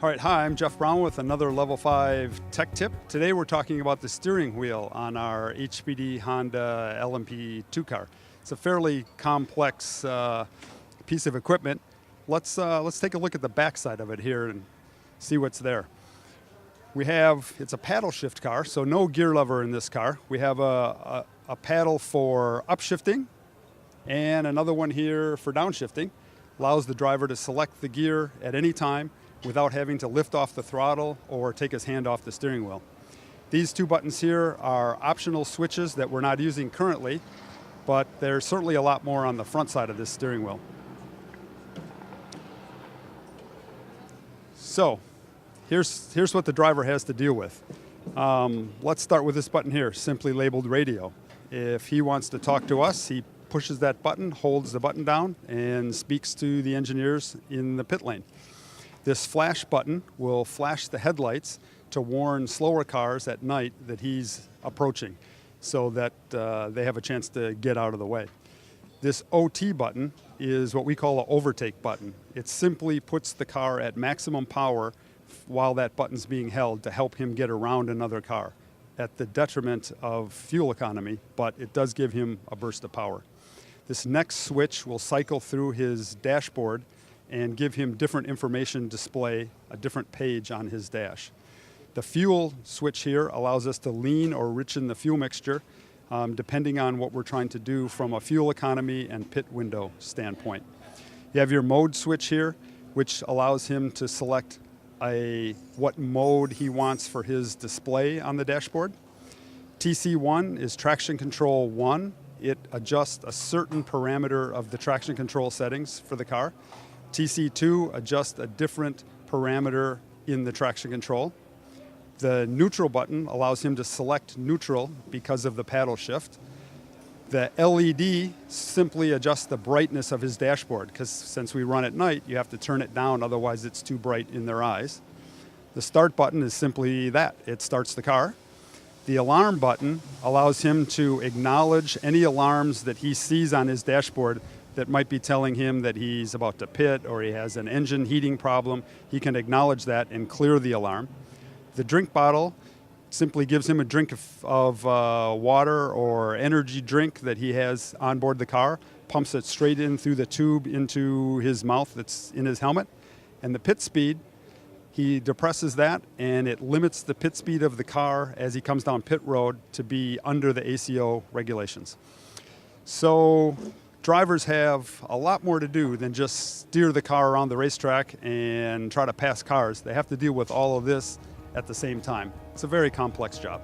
All right, hi, I'm Jeff Brown with another Level 5 Tech Tip. Today we're talking about the steering wheel on our HPD Honda LMP2 car. It's a fairly complex piece of equipment. Let's take a look at the backside of it here and see what's there. It's a paddle shift car, so no gear lever in this car. We have a paddle for upshifting and another one here for downshifting. Allows the driver to select the gear at any time without having to lift off the throttle or take his hand off the steering wheel. These two buttons here are optional switches that we're not using currently, but there's certainly a lot more on the front side of this steering wheel. So, here's what the driver has to deal with. Let's start with this button here, simply labeled radio. If he wants to talk to us, he pushes that button, holds the button down, and speaks to the engineers in the pit lane. This flash button will flash the headlights to warn slower cars at night that he's approaching so that they have a chance to get out of the way. This OT button is what we call an overtake button. It simply puts the car at maximum power while that button's being held to help him get around another car at the detriment of fuel economy, but it does give him a burst of power. This next switch will cycle through his dashboard and give him different information display, a different page on his dash. The fuel switch here allows us to lean or richen the fuel mixture depending on what we're trying to do from a fuel economy and pit window standpoint. You have your mode switch here, which allows him to select what mode he wants for his display on the dashboard. TC1 is traction control 1. It adjusts a certain parameter of the traction control settings for the car. TC2 adjusts a different parameter in the traction control. The neutral button allows him to select neutral because of the paddle shift. The LED simply adjusts the brightness of his dashboard because since we run at night, you have to turn it down, otherwise it's too bright in their eyes. The start button is simply that, it starts the car. The alarm button allows him to acknowledge any alarms that he sees on his dashboard that might be telling him that he's about to pit or he has an engine heating problem. He can acknowledge that and clear the alarm. The drink bottle simply gives him a drink of water or energy drink that he has on board the car, pumps it straight in through the tube into his mouth that's in his helmet. And the pit speed, he depresses that and it limits the pit speed of the car as he comes down pit road to be under the ACO regulations. So drivers have a lot more to do than just steer the car around the racetrack and try to pass cars. They have to deal with all of this at the same time. It's a very complex job.